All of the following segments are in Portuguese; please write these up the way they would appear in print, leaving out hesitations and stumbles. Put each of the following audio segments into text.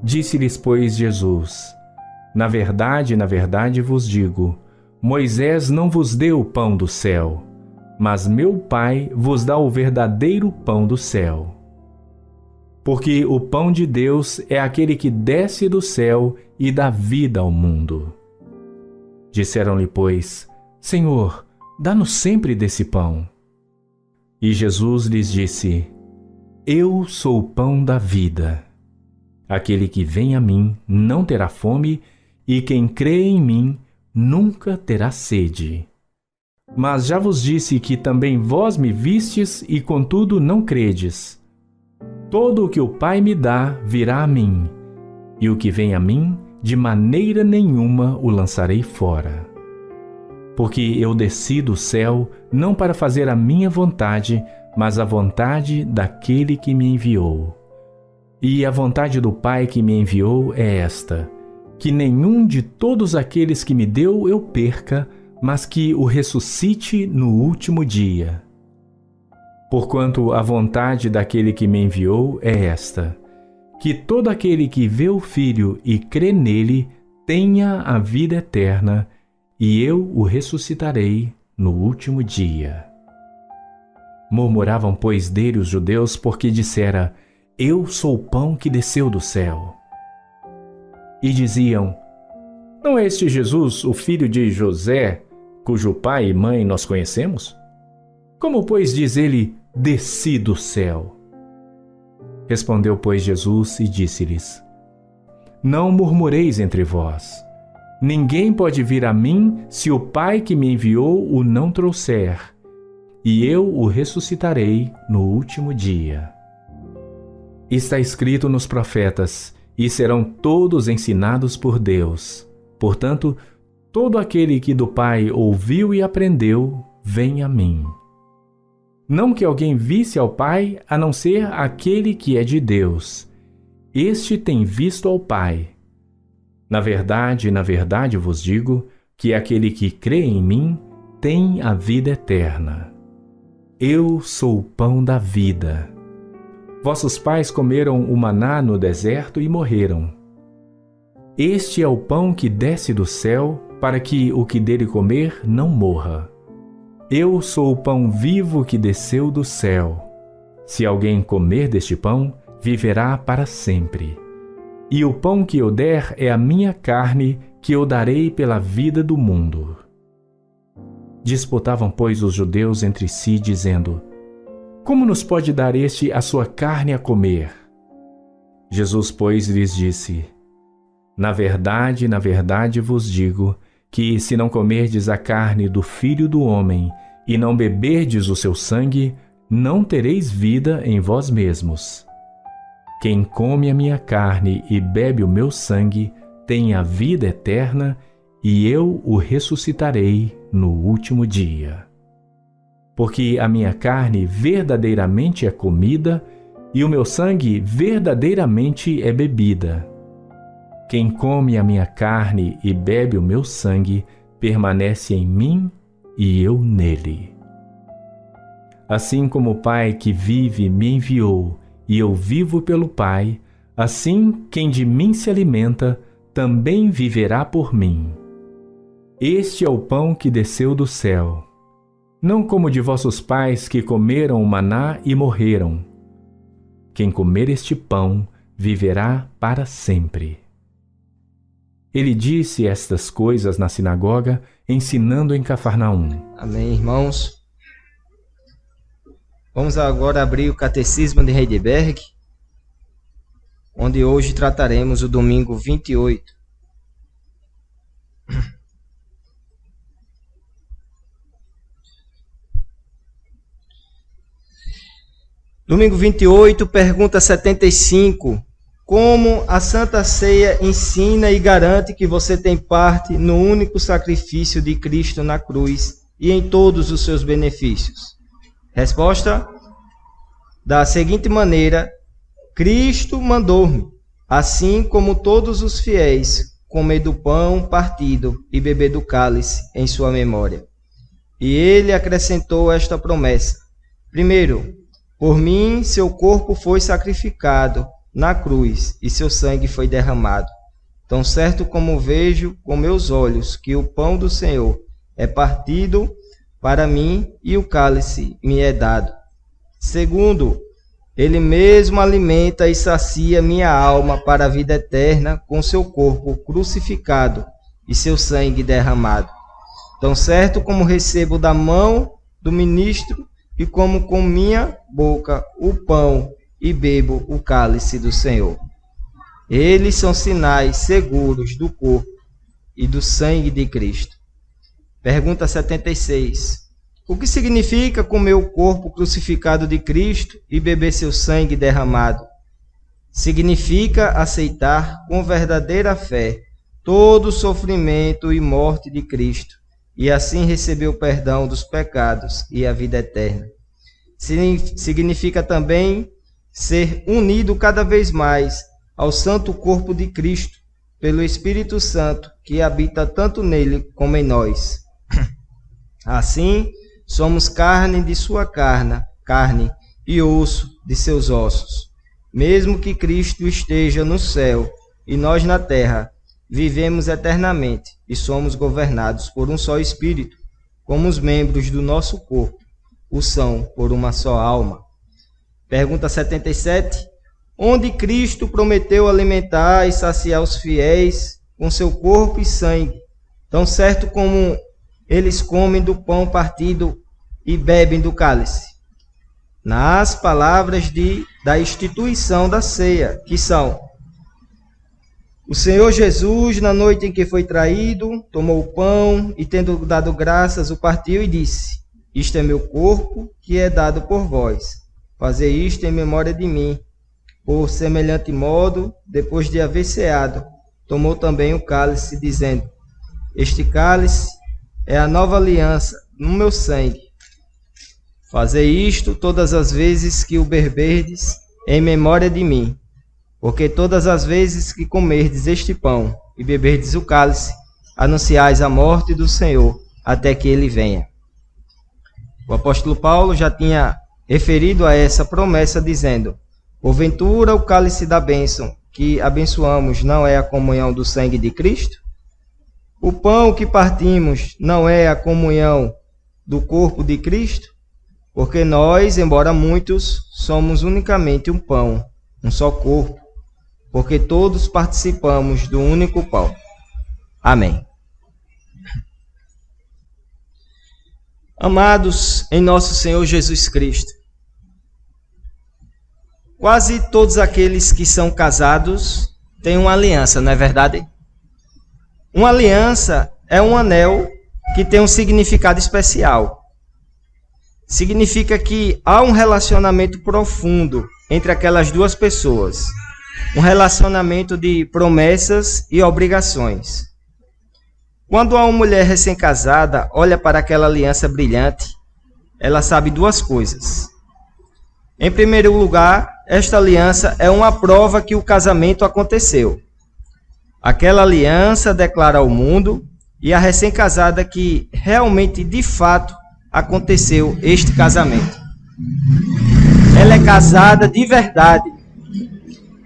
Disse-lhes, pois, Jesus: na verdade vos digo, Moisés não vos deu o pão do céu, mas meu Pai vos dá o verdadeiro pão do céu. Porque o pão de Deus é aquele que desce do céu e dá vida ao mundo. Disseram-lhe, pois: Senhor, dá-nos sempre desse pão. E Jesus lhes disse: Eu sou o pão da vida. Aquele que vem a mim não terá fome, e quem crê em mim nunca terá sede. Mas já vos disse que também vós me vistes e contudo não credes. Todo o que o Pai me dá virá a mim, e o que vem a mim, de maneira nenhuma o lançarei fora. Porque eu desci do céu não para fazer a minha vontade, mas a vontade daquele que me enviou. E a vontade do Pai que me enviou é esta: que nenhum de todos aqueles que me deu eu perca, mas que o ressuscite no último dia. Porquanto a vontade daquele que me enviou é esta: que todo aquele que vê o Filho e crê nele tenha a vida eterna, e eu o ressuscitarei no último dia. Murmuravam, pois, dele os judeus, porque dissera: Eu sou o pão que desceu do céu. E diziam: Não é este Jesus, o filho de José, cujo pai e mãe nós conhecemos? Como, pois, diz ele: Desci do céu? Respondeu, pois, Jesus e disse-lhes: Não murmureis entre vós. Ninguém pode vir a mim se o Pai que me enviou o não trouxer, e eu o ressuscitarei no último dia. Está escrito nos profetas: e serão todos ensinados por Deus. Portanto, todo aquele que do Pai ouviu e aprendeu, vem a mim. Não que alguém visse ao Pai, a não ser aquele que é de Deus. Este tem visto ao Pai. Na verdade vos digo, que aquele que crê em mim tem a vida eterna. Eu sou o pão da vida. Vossos pais comeram o maná no deserto e morreram. Este é o pão que desce do céu, para que o que dele comer não morra. Eu sou o pão vivo que desceu do céu. Se alguém comer deste pão, viverá para sempre. E o pão que eu der é a minha carne, que eu darei pela vida do mundo. Disputavam, pois, os judeus entre si, dizendo: Como nos pode dar este a sua carne a comer? Jesus, pois, lhes disse: na verdade vos digo, que se não comerdes a carne do Filho do Homem e não beberdes o seu sangue, não tereis vida em vós mesmos. Quem come a minha carne e bebe o meu sangue tem a vida eterna, e eu o ressuscitarei no último dia. Porque a minha carne verdadeiramente é comida, e o meu sangue verdadeiramente é bebida. Quem come a minha carne e bebe o meu sangue permanece em mim e eu nele. Assim como o Pai que vive me enviou, e eu vivo pelo Pai, assim quem de mim se alimenta também viverá por mim. Este é o pão que desceu do céu. Não como de vossos pais que comeram o maná e morreram. Quem comer este pão viverá para sempre. Ele disse estas coisas na sinagoga, ensinando em Cafarnaum. Amém, irmãos. Vamos agora abrir o Catecismo de Heidelberg, onde hoje trataremos o domingo 28. Domingo 28, pergunta 75. Como a Santa Ceia ensina e garante que você tem parte no único sacrifício de Cristo na cruz e em todos os seus benefícios? Resposta: da seguinte maneira: Cristo mandou-me, assim como todos os fiéis, comer do pão partido e beber do cálice em sua memória. E ele acrescentou esta promessa: primeiro, por mim seu corpo foi sacrificado na cruz e seu sangue foi derramado. Tão certo como vejo com meus olhos que o pão do Senhor é partido para mim e o cálice me é dado. Segundo, ele mesmo alimenta e sacia minha alma para a vida eterna com seu corpo crucificado e seu sangue derramado. Tão certo como recebo da mão do ministro e como com minha boca o pão e bebo o cálice do Senhor. Eles são sinais seguros do corpo e do sangue de Cristo. Pergunta 76. O que significa comer o corpo crucificado de Cristo e beber seu sangue derramado? Significa aceitar com verdadeira fé todo o sofrimento e morte de Cristo e assim receber o perdão dos pecados e a vida eterna. Significa também ser unido cada vez mais ao santo corpo de Cristo pelo Espírito Santo que habita tanto nele como em nós. Assim, somos carne de sua carne e osso de seus ossos. Mesmo que Cristo esteja no céu e nós na terra, vivemos eternamente e somos governados por um só Espírito, como os membros do nosso corpo o são por uma só alma. Pergunta 77. Onde Cristo prometeu alimentar e saciar os fiéis com seu corpo e sangue, tão certo como eles comem do pão partido e bebem do cálice? Nas palavras da instituição da ceia, que são: o Senhor Jesus, na noite em que foi traído, tomou o pão e, tendo dado graças, o partiu e disse: isto é meu corpo, que é dado por vós. Fazei isto em memória de mim. Por semelhante modo, depois de haver ceado, tomou também o cálice, dizendo: este cálice é a nova aliança no meu sangue. Fazei isto todas as vezes que o beberdes, em memória de mim. Porque todas as vezes que comerdes este pão e beberdes o cálice, anunciais a morte do Senhor, até que ele venha. O apóstolo Paulo já tinha referido a essa promessa, dizendo: porventura o cálice da bênção que abençoamos não é a comunhão do sangue de Cristo? O pão que partimos não é a comunhão do corpo de Cristo? Porque nós, embora muitos, somos unicamente um pão, um só corpo, porque todos participamos do único pão. Amém. Amados em nosso Senhor Jesus Cristo, quase todos aqueles que são casados têm uma aliança, não é verdade? Uma aliança é um anel que tem um significado especial. Significa que há um relacionamento profundo entre aquelas duas pessoas. Um relacionamento de promessas e obrigações. Quando uma mulher recém-casada olha para aquela aliança brilhante, ela sabe duas coisas. Em primeiro lugar, esta aliança é uma prova que o casamento aconteceu. Aquela aliança declara ao mundo e à recém-casada que realmente, de fato, aconteceu este casamento. Ela é casada de verdade.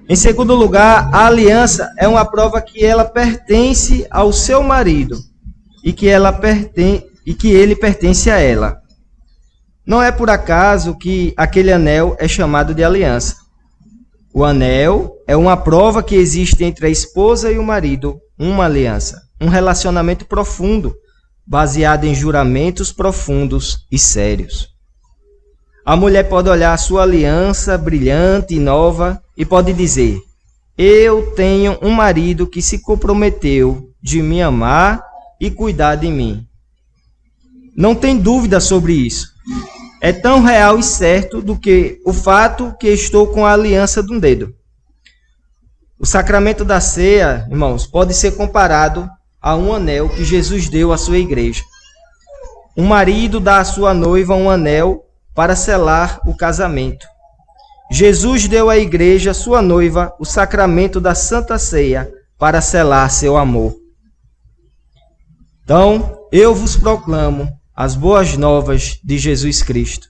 Em segundo lugar, a aliança é uma prova que ela pertence ao seu marido e que ele pertence a ela. Não é por acaso que aquele anel é chamado de aliança. O anel é uma prova que existe entre a esposa e o marido, uma aliança, um relacionamento profundo, baseado em juramentos profundos e sérios. A mulher pode olhar a sua aliança brilhante e nova e pode dizer: eu tenho um marido que se comprometeu de me amar e cuidar de mim. Não tem dúvida sobre isso. É tão real e certo do que o fato que estou com a aliança de um dedo. O sacramento da ceia, irmãos, pode ser comparado a um anel que Jesus deu à sua igreja. Um marido dá à sua noiva um anel para selar o casamento. Jesus deu à igreja, sua noiva, o sacramento da Santa Ceia para selar seu amor. Então, eu vos proclamo as boas novas de Jesus Cristo.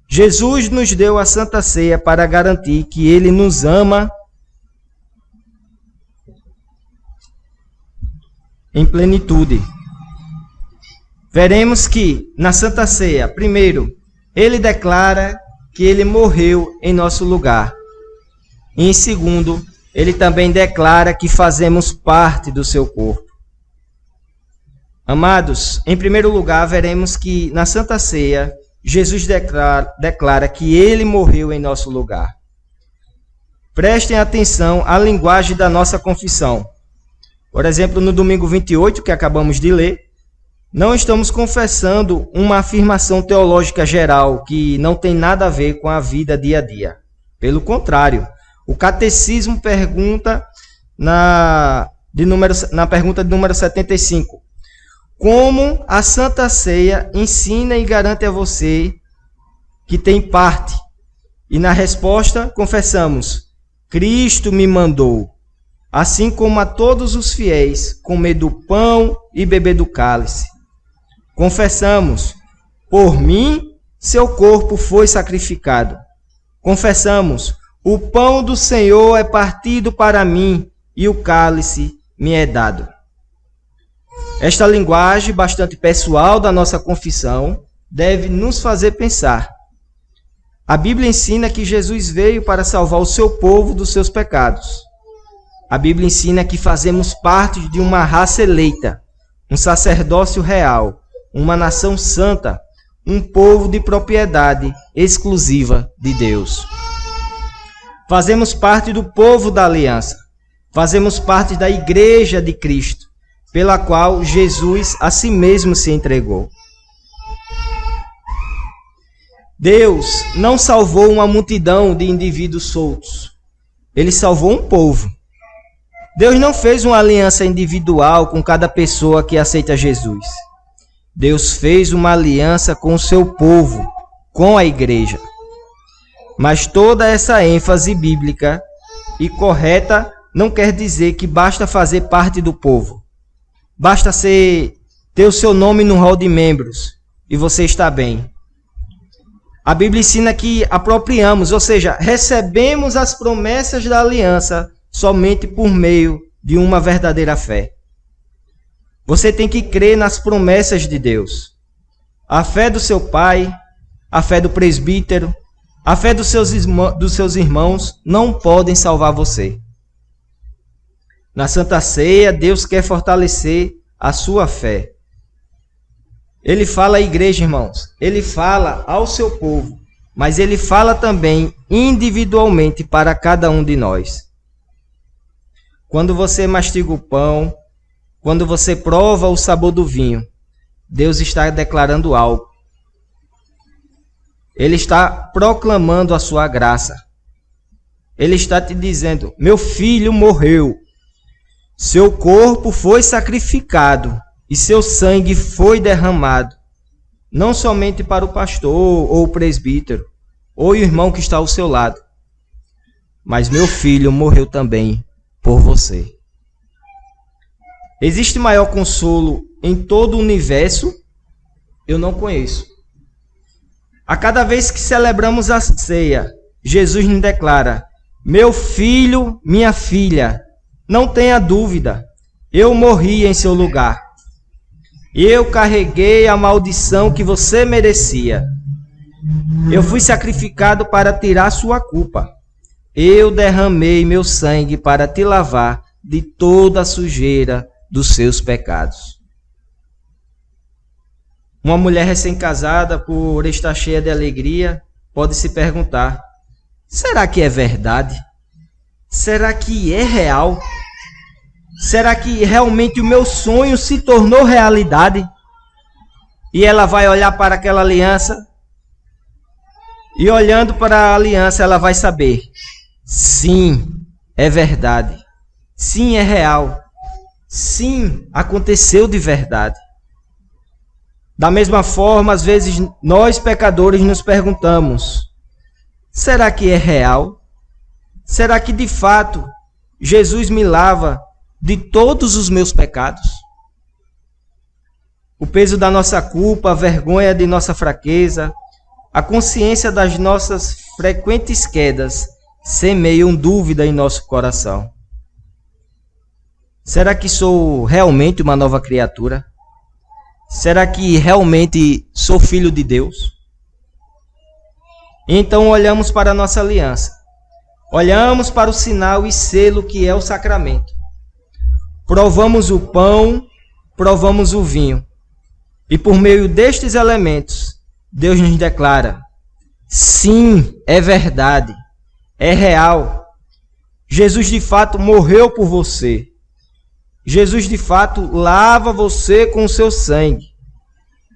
Jesus nos deu a Santa Ceia para garantir que Ele nos ama em plenitude. Veremos que na Santa Ceia, primeiro, Ele declara que Ele morreu em nosso lugar. E em segundo, Ele também declara que fazemos parte do seu corpo. Amados, em primeiro lugar, veremos que na Santa Ceia, Jesus declara que Ele morreu em nosso lugar. Prestem atenção à linguagem da nossa confissão. Por exemplo, no domingo 28, que acabamos de ler, não estamos confessando uma afirmação teológica geral que não tem nada a ver com a vida dia a dia. Pelo contrário, o catecismo pergunta na pergunta de número 75, como a Santa Ceia ensina e garante a você que tem parte? E na resposta, confessamos, Cristo me mandou, assim como a todos os fiéis, comer do pão e beber do cálice. Confessamos, por mim, seu corpo foi sacrificado. Confessamos, o pão do Senhor é partido para mim e o cálice me é dado. Esta linguagem bastante pessoal da nossa confissão deve nos fazer pensar. A Bíblia ensina que Jesus veio para salvar o seu povo dos seus pecados. A Bíblia ensina que fazemos parte de uma raça eleita, um sacerdócio real, uma nação santa, um povo de propriedade exclusiva de Deus. Fazemos parte do povo da aliança. Fazemos parte da Igreja de Cristo, pela qual Jesus a si mesmo se entregou. Deus não salvou uma multidão de indivíduos soltos. Ele salvou um povo. Deus não fez uma aliança individual com cada pessoa que aceita Jesus. Deus fez uma aliança com o seu povo, com a igreja. Mas toda essa ênfase bíblica e correta não quer dizer que basta fazer parte do povo. Basta ter o seu nome no hall de membros e você está bem. A Bíblia ensina que apropriamos, ou seja, recebemos as promessas da aliança somente por meio de uma verdadeira fé. Você tem que crer nas promessas de Deus. A fé do seu pai, a fé do presbítero, a fé dos seus irmãos não podem salvar você. Na Santa Ceia, Deus quer fortalecer a sua fé. Ele fala à igreja, irmãos. Ele fala ao seu povo. Mas ele fala também individualmente para cada um de nós. Quando você mastiga o pão, quando você prova o sabor do vinho, Deus está declarando algo. Ele está proclamando a sua graça. Ele está te dizendo, meu filho morreu. Seu corpo foi sacrificado e seu sangue foi derramado, não somente para o pastor ou o presbítero, ou o irmão que está ao seu lado, mas meu filho morreu também por você. Existe maior consolo em todo o universo? Eu não conheço. A cada vez que celebramos a ceia, Jesus nos declara, meu filho, minha filha, não tenha dúvida, eu morri em seu lugar. Eu carreguei a maldição que você merecia. Eu fui sacrificado para tirar sua culpa. Eu derramei meu sangue para te lavar de toda a sujeira dos seus pecados. Uma mulher recém-casada, por estar cheia de alegria, pode se perguntar, será que é verdade? Será que é real? Será que realmente o meu sonho se tornou realidade? E ela vai olhar para aquela aliança. E olhando para a aliança, ela vai saber. Sim, é verdade. Sim, é real. Sim, aconteceu de verdade. Da mesma forma, às vezes, nós pecadores nos perguntamos. Será que é real? Será que de fato Jesus me lava de todos os meus pecados? O peso da nossa culpa, a vergonha de nossa fraqueza, A consciência das nossas frequentes quedas semeiam dúvida em nosso coração. Será que sou realmente uma nova criatura? Será que realmente sou filho de Deus? Então olhamos para a nossa aliança. Olhamos para o sinal e selo que é o sacramento. Provamos o pão, provamos o vinho. E por meio destes elementos, Deus nos declara: sim, é verdade, é real. Jesus de fato morreu por você. Jesus de fato lava você com o seu sangue.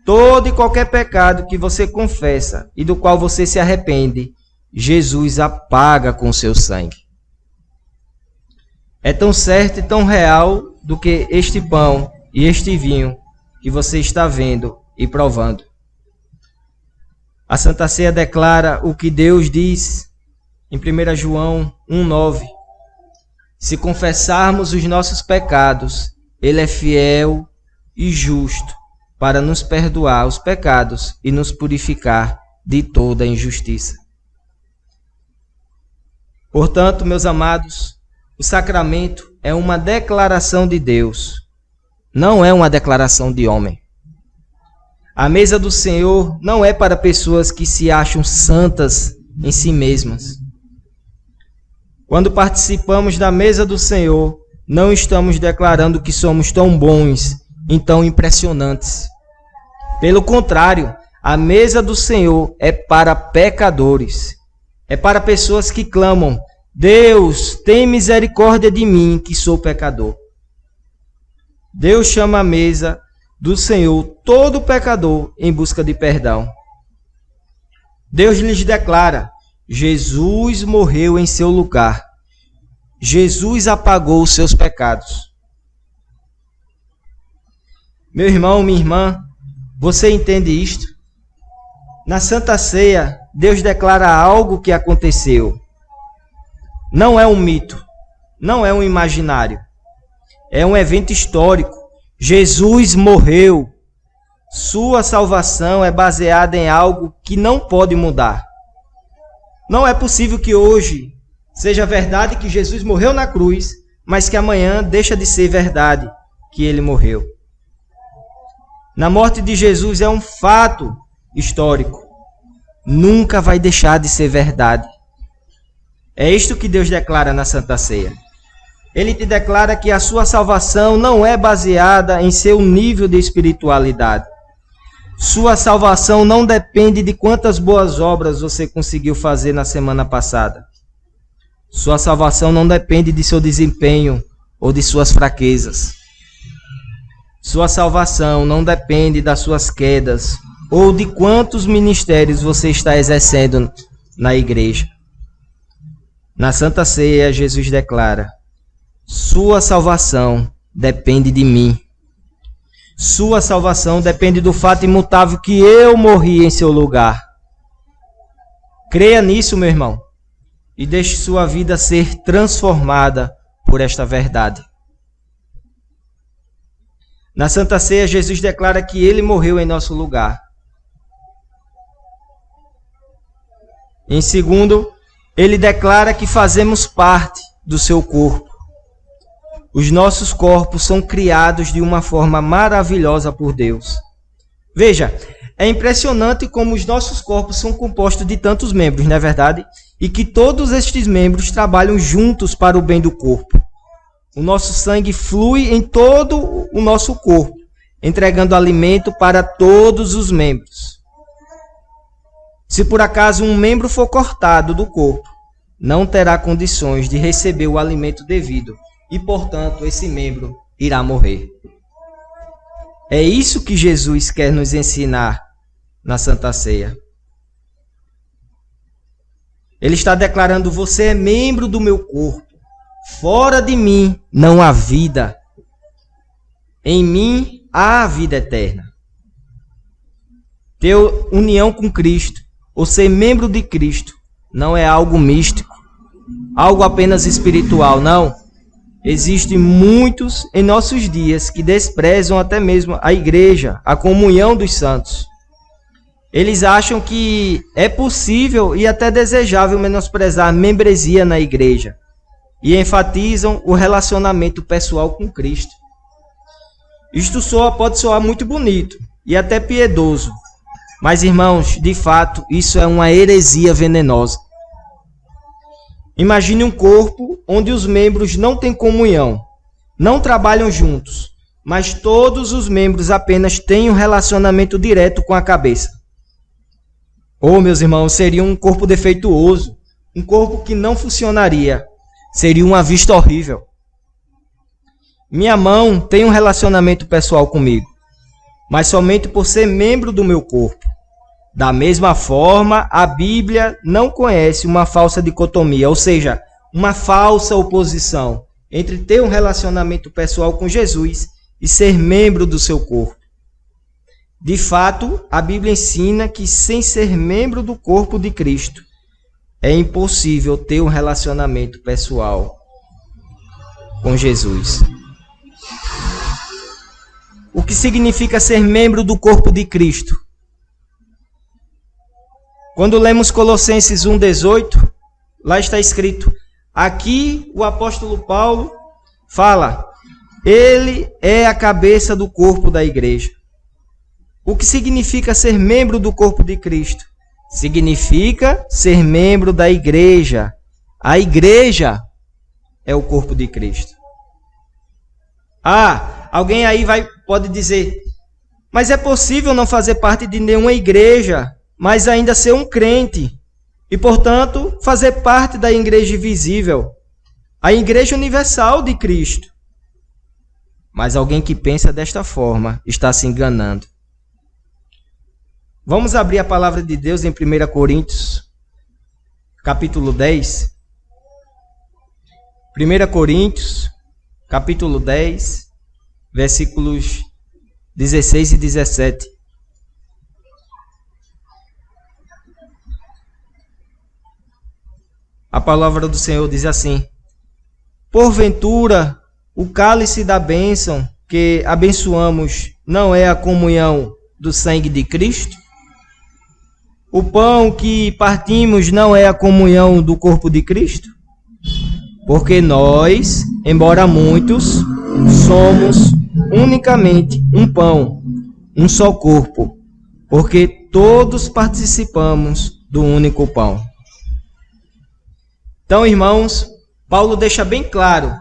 Todo e qualquer pecado que você confessa e do qual você se arrepende, Jesus apaga com o seu sangue. É tão certo e tão real do que este pão e este vinho que você está vendo e provando. A Santa Ceia declara o que Deus diz em 1 João 1,9. Se confessarmos os nossos pecados, Ele é fiel e justo para nos perdoar os pecados e nos purificar de toda injustiça. Portanto, meus amados, o sacramento é uma declaração de Deus, não é uma declaração de homem. A mesa do Senhor não é para pessoas que se acham santas em si mesmas. Quando participamos da mesa do Senhor, não estamos declarando que somos tão bons e tão impressionantes. Pelo contrário, a mesa do Senhor é para pecadores. É para pessoas que clamam: Deus, tem misericórdia de mim, que sou pecador. Deus chama a mesa do Senhor todo pecador em busca de perdão. Deus lhes declara: Jesus morreu em seu lugar. Jesus apagou os seus pecados. Meu irmão, minha irmã, você entende isto? Na Santa Ceia, Deus declara algo que aconteceu. Não é um mito, não é um imaginário. É um evento histórico. Jesus morreu. Sua salvação é baseada em algo que não pode mudar. Não é possível que hoje seja verdade que Jesus morreu na cruz, mas que amanhã deixa de ser verdade que ele morreu. Na morte de Jesus é um fato histórico. Nunca vai deixar de ser verdade. É isto que Deus declara na Santa Ceia. Ele te declara que a sua salvação não é baseada em seu nível de espiritualidade. Sua salvação não depende de quantas boas obras você conseguiu fazer na semana passada. Sua salvação não depende de seu desempenho ou de suas fraquezas. Sua salvação não depende das suas quedas ou de quantos ministérios você está exercendo na igreja. Na Santa Ceia, Jesus declara: sua salvação depende de mim. Sua salvação depende do fato imutável que eu morri em seu lugar. Creia nisso, meu irmão, e deixe sua vida ser transformada por esta verdade. Na Santa Ceia, Jesus declara que ele morreu em nosso lugar. Em segundo, ele declara que fazemos parte do seu corpo. Os nossos corpos são criados de uma forma maravilhosa por Deus. Veja, é impressionante como os nossos corpos são compostos de tantos membros, não é verdade? E que todos estes membros trabalham juntos para o bem do corpo. O nosso sangue flui em todo o nosso corpo, entregando alimento para todos os membros. Se por acaso um membro for cortado do corpo, não terá condições de receber o alimento devido e, portanto, esse membro irá morrer. É isso que Jesus quer nos ensinar na Santa Ceia. Ele está declarando: você é membro do meu corpo. Fora de mim não há vida. Em mim há a vida eterna. Ter união com Cristo, ou ser membro de Cristo, não é algo místico, algo apenas espiritual, não. Existem muitos em nossos dias que desprezam até mesmo a igreja, a comunhão dos santos. Eles acham que é possível e até desejável menosprezar a membresia na igreja e enfatizam o relacionamento pessoal com Cristo. Isto pode soar muito bonito e até piedoso, mas, irmãos, de fato, isso é uma heresia venenosa. Imagine um corpo onde os membros não têm comunhão, não trabalham juntos, mas todos os membros apenas têm um relacionamento direto com a cabeça. Meus irmãos, seria um corpo defeituoso, um corpo que não funcionaria, seria uma vista horrível. Minha mão tem um relacionamento pessoal comigo, mas somente por ser membro do meu corpo. Da mesma forma, a Bíblia não conhece uma falsa dicotomia, ou seja, uma falsa oposição entre ter um relacionamento pessoal com Jesus e ser membro do seu corpo. De fato, a Bíblia ensina que sem ser membro do corpo de Cristo, é impossível ter um relacionamento pessoal com Jesus. O que significa ser membro do corpo de Cristo? Quando lemos Colossenses 1,18, lá está escrito, aqui o apóstolo Paulo fala, ele é a cabeça do corpo da igreja. O que significa ser membro do corpo de Cristo? Significa ser membro da igreja. A igreja é o corpo de Cristo. Alguém aí pode dizer, mas é possível não fazer parte de nenhuma igreja, mas ainda ser um crente e, portanto, fazer parte da igreja visível, a igreja universal de Cristo. Mas alguém que pensa desta forma está se enganando. Vamos abrir a palavra de Deus em 1 Coríntios, capítulo 10. 1 Coríntios, capítulo 10, versículos 16 e 17. A palavra do Senhor diz assim: porventura, o cálice da bênção que abençoamos não é a comunhão do sangue de Cristo? O pão que partimos não é a comunhão do corpo de Cristo? Porque nós, embora muitos, somos unicamente um pão, um só corpo, porque todos participamos do único pão. Então, irmãos, Paulo deixa bem claro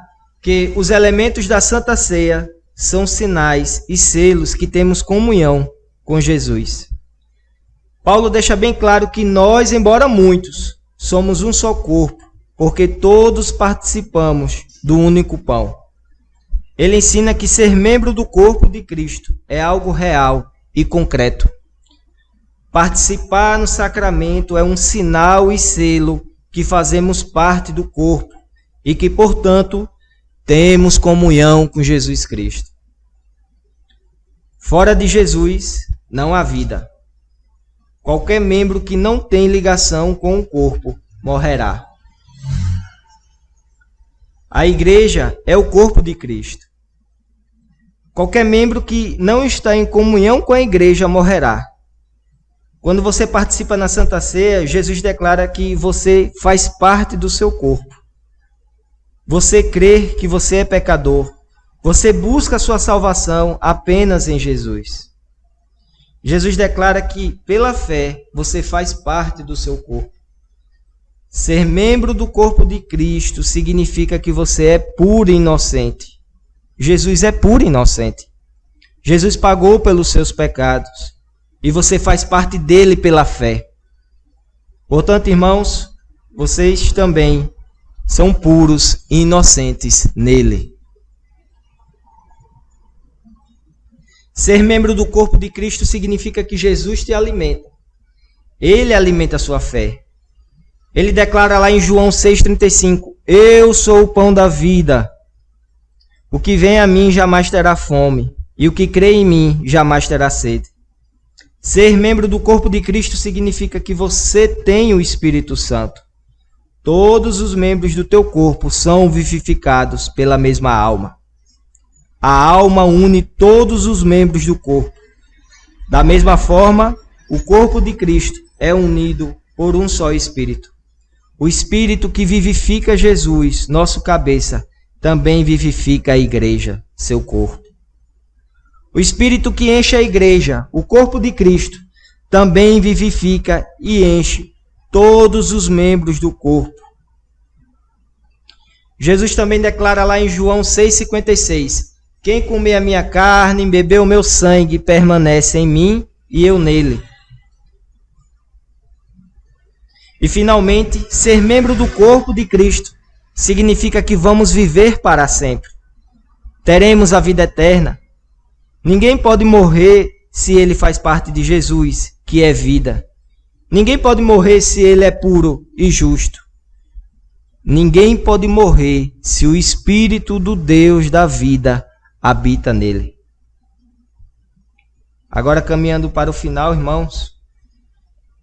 que os elementos da Santa Ceia são sinais e selos que temos comunhão com Jesus. Paulo deixa bem claro que nós, embora muitos, somos um só corpo, porque todos participamos do único pão. Ele ensina que ser membro do corpo de Cristo é algo real e concreto. Participar no sacramento é um sinal e selo que fazemos parte do corpo e que, portanto, temos comunhão com Jesus Cristo. Fora de Jesus, não há vida. Qualquer membro que não tem ligação com o corpo morrerá. A igreja é o corpo de Cristo. Qualquer membro que não está em comunhão com a igreja morrerá. Quando você participa na Santa Ceia, Jesus declara que você faz parte do seu corpo. Você crê que você é pecador. Você busca a sua salvação apenas em Jesus. Jesus declara que, pela fé, você faz parte do seu corpo. Ser membro do corpo de Cristo significa que você é puro e inocente. Jesus é puro e inocente. Jesus pagou pelos seus pecados e você faz parte dele pela fé. Portanto, irmãos, vocês também são puros e inocentes nele. Ser membro do corpo de Cristo significa que Jesus te alimenta. Ele alimenta a sua fé. Ele declara lá em João 6,35: eu sou o pão da vida. O que vem a mim jamais terá fome, e o que crê em mim jamais terá sede. Ser membro do corpo de Cristo significa que você tem o Espírito Santo. Todos os membros do teu corpo são vivificados pela mesma alma. A alma une todos os membros do corpo. Da mesma forma, o corpo de Cristo é unido por um só Espírito. O Espírito que vivifica Jesus, nosso cabeça, também vivifica a igreja, seu corpo. O Espírito que enche a igreja, o corpo de Cristo, também vivifica e enche todos os membros do corpo. Jesus também declara lá em João 6,56: quem comer a minha carne e beber o meu sangue permanece em mim e eu nele. E finalmente, ser membro do corpo de Cristo significa que vamos viver para sempre. Teremos a vida eterna. Ninguém pode morrer se ele faz parte de Jesus, que é vida. Ninguém pode morrer se ele é puro e justo. Ninguém pode morrer se o Espírito do Deus da vida habita nele. Agora, caminhando para o final, irmãos,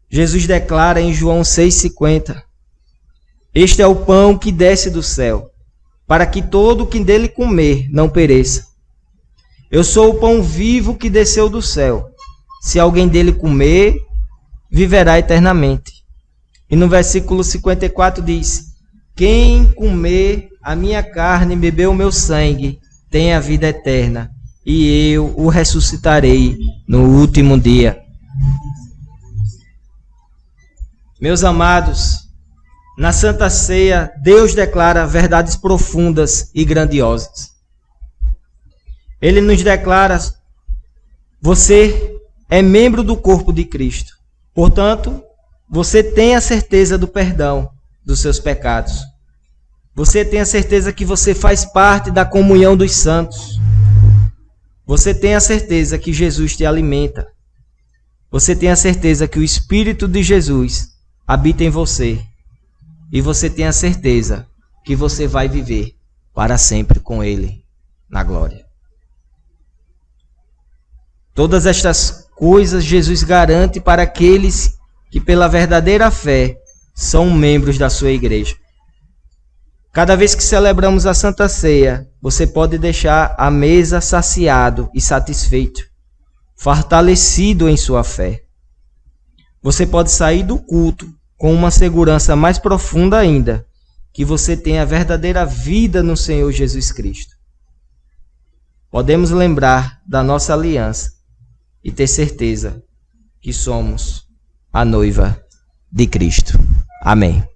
Jesus declara em João 6,50: este é o pão que desce do céu, para que todo o que dele comer não pereça. Eu sou o pão vivo que desceu do céu. Se alguém dele comer, viverá eternamente. E no versículo 54 diz: quem comer a minha carne e beber o meu sangue tem a vida eterna, e eu o ressuscitarei no último dia. Meus amados, na Santa Ceia, Deus declara verdades profundas e grandiosas. Ele nos declara: você é membro do corpo de Cristo. Portanto, você tem a certeza do perdão dos seus pecados. Você tem a certeza que você faz parte da comunhão dos santos. Você tem a certeza que Jesus te alimenta. Você tem a certeza que o Espírito de Jesus habita em você. E você tem a certeza que você vai viver para sempre com Ele na glória. Todas estas coisas Jesus garante para aqueles que pela verdadeira fé são membros da sua igreja. Cada vez que celebramos a Santa Ceia, você pode deixar a mesa saciado e satisfeito, fortalecido em sua fé. Você pode sair do culto com uma segurança mais profunda ainda, que você tem a verdadeira vida no Senhor Jesus Cristo. Podemos lembrar da nossa aliança e ter certeza que somos a noiva de Cristo. Amém.